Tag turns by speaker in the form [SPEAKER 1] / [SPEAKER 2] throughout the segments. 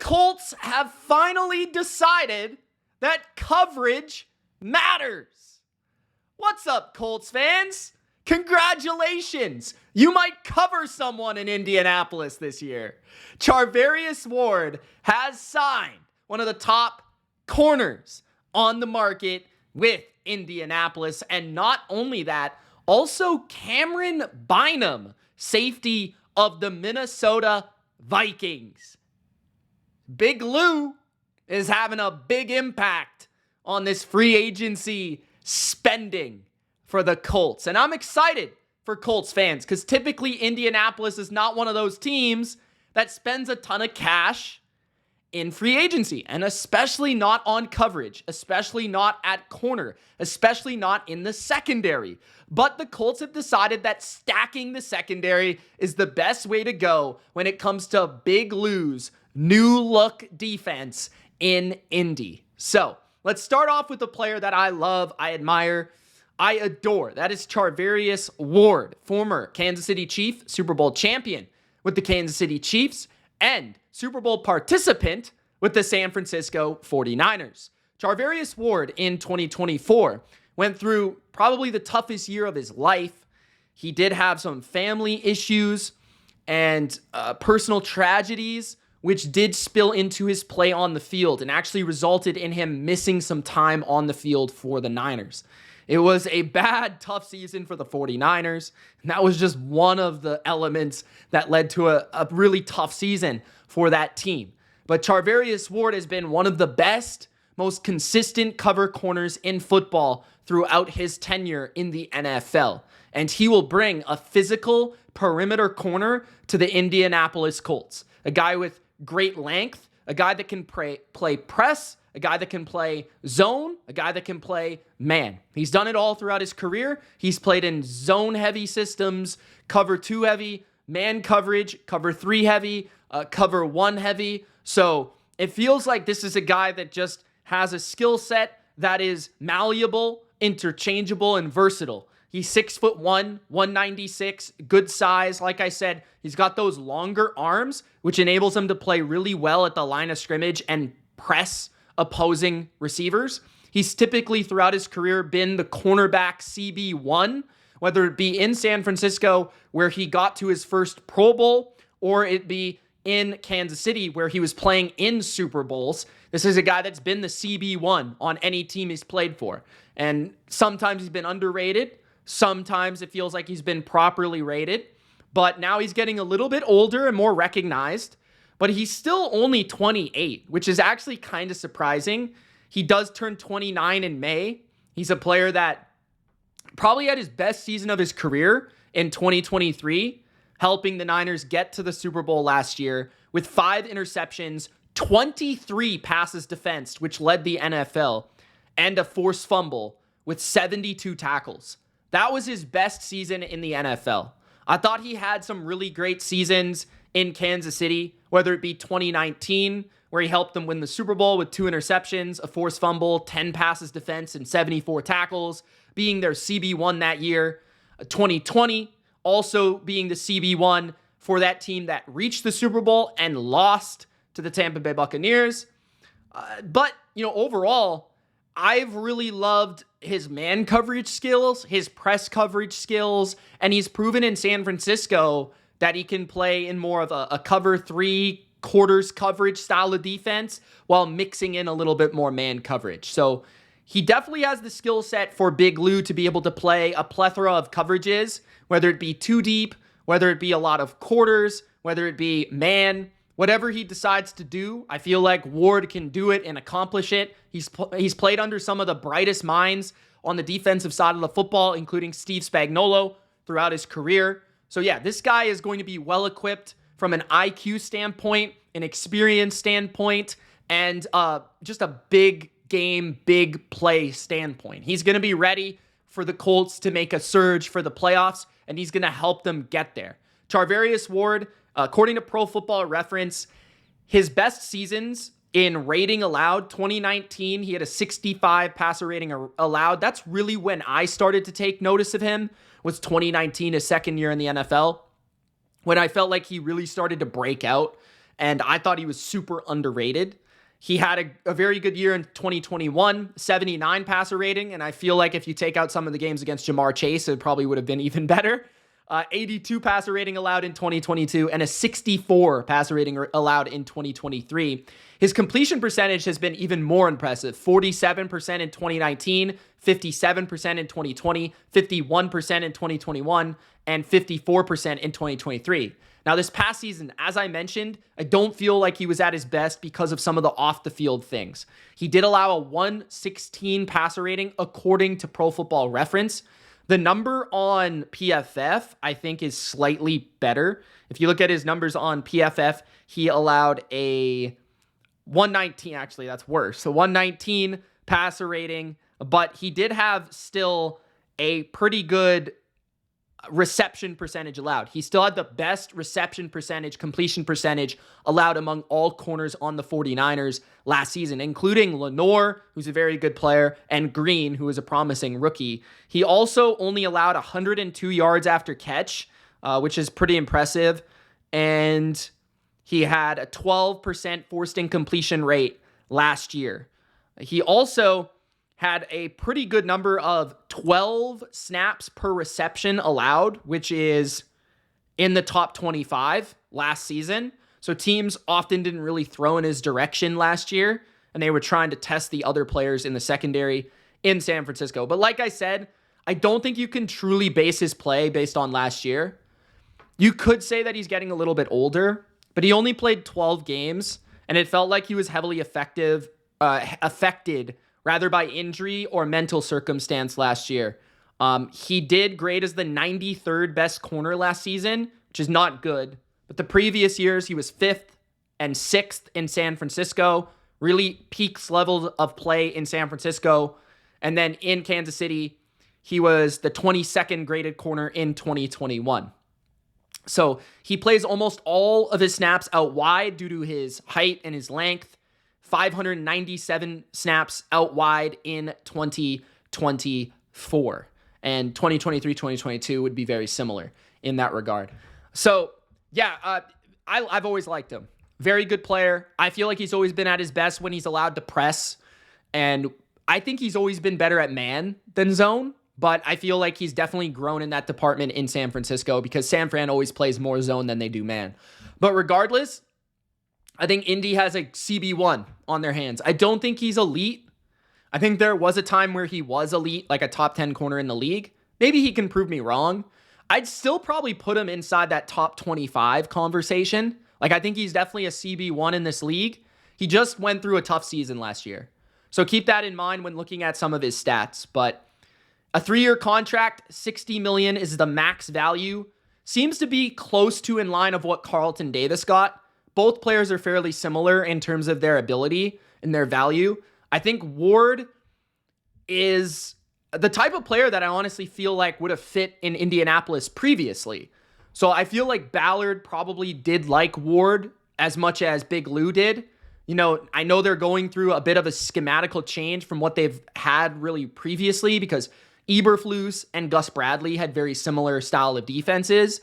[SPEAKER 1] Colts have finally decided that coverage matters. What's up, Colts fans? Congratulations! You might cover someone in Indianapolis this year. Charvarius Ward has signed one of the top corners on the market with Indianapolis. And not only that, also Cameron Bynum, safety of the Minnesota Vikings. Big Lou is having a big impact on this free agency spending for the Colts. And I'm excited for Colts fans because typically Indianapolis is not one of those teams that spends a ton of cash in free agency, and especially not on coverage, especially not at corner, especially not in the secondary. But the Colts have decided that stacking the secondary is the best way to go when it comes to Big Lou's new look defense in Indy. So let's start off with a player that I love, I admire, I adore. That is Charvarius Ward, former Kansas City Chief, Super Bowl champion with the Kansas City Chiefs, and Super Bowl participant with the San Francisco 49ers. Charvarius Ward in 2024 went through probably the toughest year of his life. He did have some family issues and personal tragedies, which did spill into his play on the field and actually resulted in him missing some time on the field for the Niners. It was a bad, tough season for the 49ers, and that was just one of the elements that led to a really tough season for that team. But Charvarius Ward has been one of the best, most consistent cover corners in football throughout his tenure in the NFL, and he will bring a physical perimeter corner to the Indianapolis Colts. A guy with great length, a guy that can play press, a guy that can play zone, a guy that can play man. He's done it all throughout his career. He's played in zone-heavy systems, cover 2 heavy, man coverage, cover 3 heavy, cover 1 heavy. So it feels like this is a guy that just has a skill set that is malleable, interchangeable, and versatile. He's 6'1", 196, good size. Like I said, he's got those longer arms, which enables him to play really well at the line of scrimmage and press opposing receivers. He's typically throughout his career been the cornerback CB1, whether it be in San Francisco where he got to his first Pro Bowl, or it be in Kansas City where he was playing in Super Bowls. This is a guy that's been the CB1 on any team he's played for. And sometimes he's been underrated. Sometimes it feels like he's been properly rated. But now he's getting a little bit older and more recognized. But he's still only 28, which is actually kind of surprising. He does turn 29 in May. He's a player that probably had his best season of his career in 2023, helping the Niners get to the Super Bowl last year with 5 interceptions, 23 passes defensed, which led the NFL, and a forced fumble with 72 tackles. That was his best season in the NFL. I thought he had some really great seasons in Kansas City, whether it be 2019, where he helped them win the Super Bowl with 2 interceptions, a forced fumble, 10 passes defense, and 74 tackles, being their CB1 that year. 2020, also being the CB1 for that team that reached the Super Bowl and lost to the Tampa Bay Buccaneers. But, overall, I've really loved his man coverage skills, his press coverage skills, and he's proven in San Francisco that he can play in more of a cover 3 quarters coverage style of defense while mixing in a little bit more man coverage. So he definitely has the skill set for Big Lou to be able to play a plethora of coverages, whether it be 2 deep, whether it be a lot of quarters, whether it be man, whatever he decides to do. I feel like Ward can do it and accomplish it. He's played under some of the brightest minds on the defensive side of the football, including Steve Spagnuolo throughout his career. So yeah, this guy is going to be well equipped from an IQ standpoint, an experience standpoint, and just a big game, big play standpoint. He's going to be ready for the Colts to make a surge for the playoffs, and he's going to help them get there. Charvarius Ward, according to Pro Football Reference, his best seasons in rating allowed, 2019, he had a 65 passer rating allowed. That's really when I started to take notice of him, was 2019, his second year in the NFL, when I felt like he really started to break out and I thought he was super underrated. He had a very good year in 2021, 79 passer rating, and I feel like if you take out some of the games against Jamar Chase, it probably would have been even better. 82 passer rating allowed in 2022 and a 64 passer rating allowed in 2023. His completion percentage has been even more impressive. 47% in 2019, 57% in 2020, 51% in 2021, and 54% in 2023. Now, this past season, as I mentioned, I don't feel like he was at his best because of some of the off-the-field things. He did allow a 116 passer rating according to Pro Football Reference. The number on PFF, I think, is slightly better. If you look at his numbers on PFF, he allowed a 119, actually, that's worse. So 119 passer rating, but he did have still a pretty good reception percentage allowed. He still had the best reception percentage, completion percentage allowed among all corners on the 49ers last season, including Lenore, who's a very good player, and Green, who is a promising rookie. He also only allowed 102 yards after catch, which is pretty impressive. And he had a 12% forced incompletion rate last year. He also had a pretty good number of 12 snaps per reception allowed, which is in the top 25 last season. So teams often didn't really throw in his direction last year, and they were trying to test the other players in the secondary in San Francisco. But like I said, I don't think you can truly base his play based on last year. You could say that he's getting a little bit older, but he only played 12 games, and it felt like he was heavily affected rather by injury or mental circumstance last year. He did grade as the 93rd best corner last season, which is not good. But the previous years, he was 5th and 6th in San Francisco, really peaks levels of play in San Francisco. And then in Kansas City, he was the 22nd graded corner in 2021. So he plays almost all of his snaps out wide due to his height and his length. 597 snaps out wide in 2024. And 2023, 2022 would be very similar in that regard. So, yeah, I've always liked him. Very good player. I feel like he's always been at his best when he's allowed to press. And I think he's always been better at man than zone. But I feel like he's definitely grown in that department in San Francisco because San Fran always plays more zone than they do man. But regardless, I think Indy has a CB1 on their hands. I don't think he's elite. I think there was a time where he was elite, like a top 10 corner in the league. Maybe he can prove me wrong. I'd still probably put him inside that top 25 conversation. Like, I think he's definitely a CB1 in this league. He just went through a tough season last year. So keep that in mind when looking at some of his stats. But a 3-year contract, $60 million is the max value. Seems to be close to in line of what Carlton Davis got. Both players are fairly similar in terms of their ability and their value. I think Ward is the type of player that I honestly feel like would have fit in Indianapolis previously. So I feel like Ballard probably did like Ward as much as Big Lou did. You know, I know they're going through a bit of a schematical change from what they've had really previously because Eberflus and Gus Bradley had very similar style of defenses.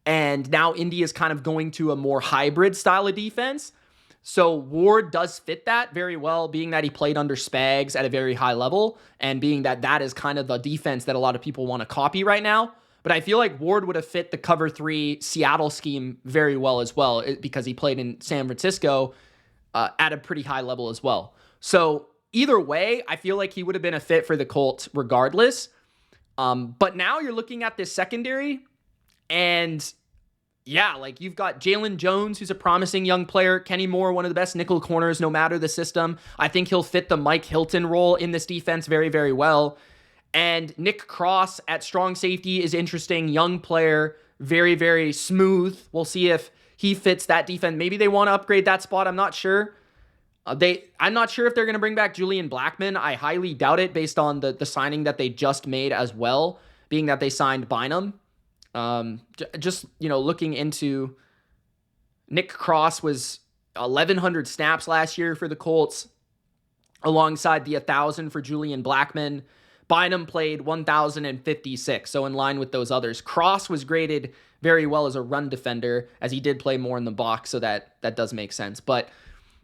[SPEAKER 1] And now Indy is kind of going to a more hybrid style of defense. So Ward does fit that very well, being that he played under Spags at a very high level and being that that is kind of the defense that a lot of people want to copy right now. But I feel like Ward would have fit the cover 3 Seattle scheme very well as well because he played in San Francisco at a pretty high level as well. So either way, I feel like he would have been a fit for the Colts regardless. But now you're looking at this secondary and yeah, like you've got Jalen Jones, who's a promising young player. Kenny Moore, one of the best nickel corners, no matter the system. I think he'll fit the Mike Hilton role in this defense very, very well. And Nick Cross at strong safety is interesting. Young player, very, very smooth. We'll see if he fits that defense. Maybe they want to upgrade that spot. I'm not sure. I'm not sure if they're going to bring back Julian Blackmon. I highly doubt it based on the signing that they just made as well, being that they signed Bynum. Just, looking into Nick Cross was 1,100 snaps last year for the Colts alongside the 1,000 for Julian Blackmon. Bynum played 1,056, so in line with those others. Cross was graded very well as a run defender, as he did play more in the box, so that does make sense. But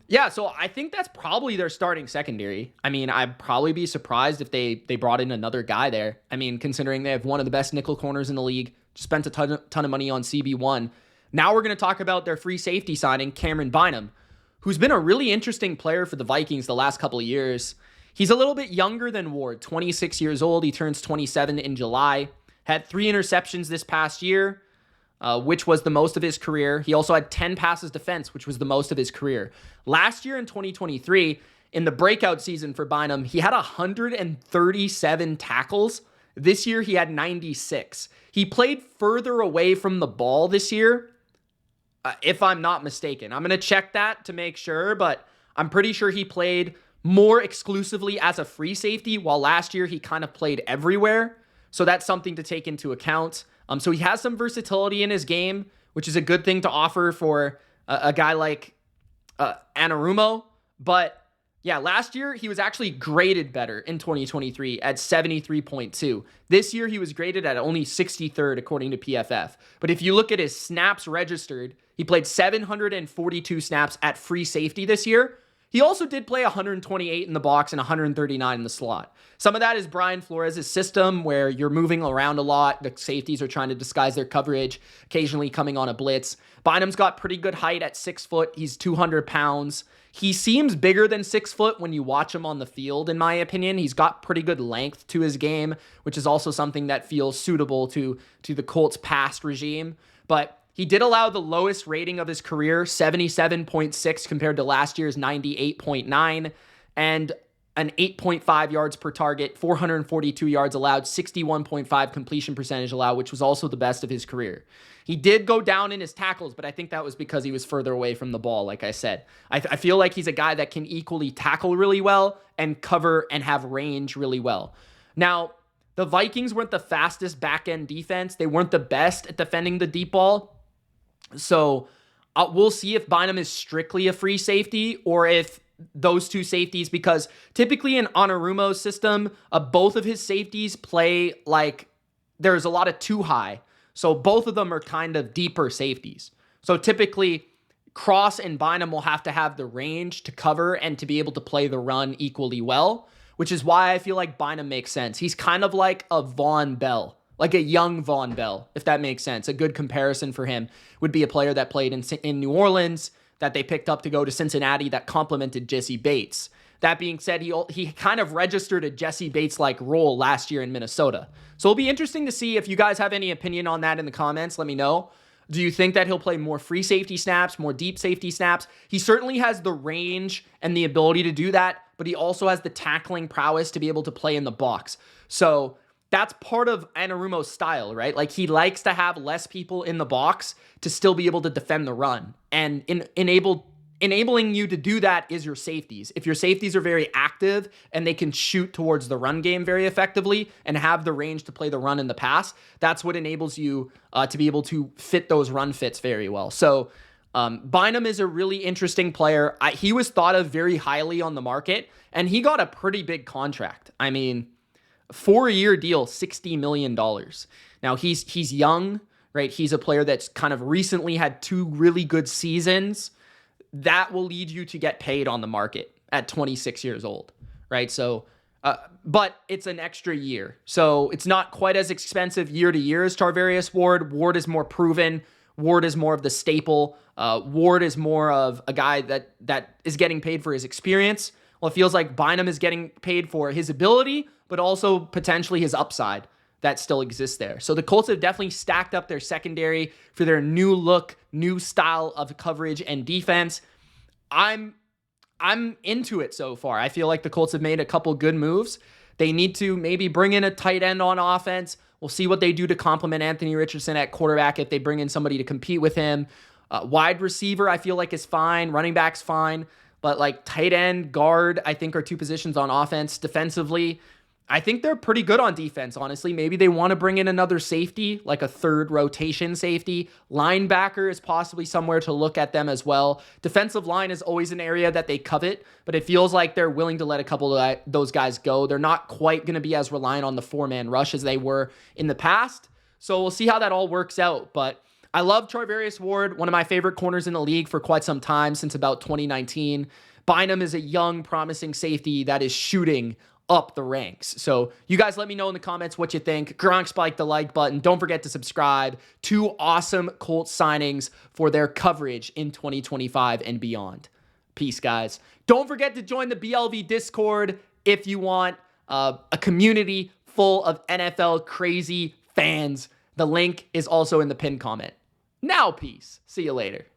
[SPEAKER 1] yeah, so I think that's probably their starting secondary. I mean, I'd probably be surprised if they brought in another guy there. I mean, considering they have one of the best nickel corners in the league, spent a ton of money on CB1. Now we're going to talk about their free safety signing, Cameron Bynum, who's been a really interesting player for the Vikings the last couple of years. He's a little bit younger than Ward, 26 years old. He turns 27 in July. Had 3 interceptions this past year, which was the most of his career. He also had 10 passes defense, which was the most of his career. Last year in 2023, in the breakout season for Bynum, he had 137 tackles. This year, he had 96. He played further away from the ball this year, if I'm not mistaken. I'm going to check that to make sure, but I'm pretty sure he played more exclusively as a free safety, while last year he kind of played everywhere. So that's something to take into account. So he has some versatility in his game, which is a good thing to offer for a guy like Anarumo. But yeah, last year he was actually graded better in 2023 at 73.2. This year he was graded at only 63rd according to PFF. But if you look at his snaps registered, he played 742 snaps at free safety this year. He also did play 128 in the box and 139 in the slot. Some of that is Brian Flores' system where you're moving around a lot. The safeties are trying to disguise their coverage, occasionally coming on a blitz. Bynum's got pretty good height at 6 foot. He's 200 pounds. He seems bigger than 6 foot when you watch him on the field, in my opinion. He's got pretty good length to his game, which is also something that feels suitable to the Colts' past regime. But he did allow the lowest rating of his career, 77.6 compared to last year's 98.9, and an 8.5 yards per target, 442 yards allowed, 61.5 completion percentage allowed, which was also the best of his career. He did go down in his tackles, but I think that was because he was further away from the ball, like I said. I feel like he's a guy that can equally tackle really well and cover and have range really well. Now, the Vikings weren't the fastest back-end defense. They weren't the best at defending the deep ball. So we'll see if Bynum is strictly a free safety or if those two safeties, because typically in Anarumo's system, both of his safeties play like there's a lot of too high. So both of them are kind of deeper safeties. So typically Cross and Bynum will have to have the range to cover and to be able to play the run equally well, which is why I feel like Bynum makes sense. He's kind of like a Von Bell. Like a young Von Bell, if that makes sense. A good comparison for him would be a player that played in New Orleans, that they picked up to go to Cincinnati, that complemented Jesse Bates. That being said, he kind of registered a Jesse Bates-like role last year in Minnesota. So it'll be interesting to see if you guys have any opinion on that in the comments. Let me know. Do you think that he'll play more free safety snaps, more deep safety snaps? He certainly has the range and the ability to do that, but he also has the tackling prowess to be able to play in the box. So that's part of Anarumo's style, right? Like he likes to have less people in the box to still be able to defend the run. And enabling you to do that is your safeties. If your safeties are very active and they can shoot towards the run game very effectively and have the range to play the run and the pass, that's what enables you to be able to fit those run fits very well. So Bynum is a really interesting player. He was thought of very highly on the market, and he got a pretty big contract. I mean, 4-year deal, $60 million. Now, he's young, right? He's a player that's kind of recently had 2 really good seasons. That will lead you to get paid on the market at 26 years old, right? So, but it's an extra year. So it's not quite as expensive year to year as Charvarius Ward. Ward is more proven. Ward is more of the staple. Ward is more of a guy that is getting paid for his experience. Well, it feels like Bynum is getting paid for his ability, but also potentially his upside that still exists there. So the Colts have definitely stacked up their secondary for their new look, new style of coverage and defense. I'm into it so far. I feel like the Colts have made a couple good moves. They need to maybe bring in a tight end on offense. We'll see what they do to complement Anthony Richardson at quarterback if they bring in somebody to compete with him. Wide receiver, I feel like is fine. Running back's fine. But like tight end, guard, I think are 2 positions on offense. Defensively, I think they're pretty good on defense, honestly. Maybe they want to bring in another safety, like a third rotation safety. Linebacker is possibly somewhere to look at them as well. Defensive line is always an area that they covet, but it feels like they're willing to let a couple of those guys go. They're not quite going to be as reliant on the four-man rush as they were in the past. So we'll see how that all works out. But I love Charvarius Ward, one of my favorite corners in the league for quite some time, since about 2019. Bynum is a young, promising safety that is shooting up the ranks. So you guys let me know in the comments what you think. Gronk spike the like button. Don't forget to subscribe. Two awesome Colts signings for their coverage in 2025 and beyond. Peace, guys. Don't forget to join the BLV Discord if you want a community full of NFL crazy fans. The link is also in the pinned comment. Now, peace. See you later.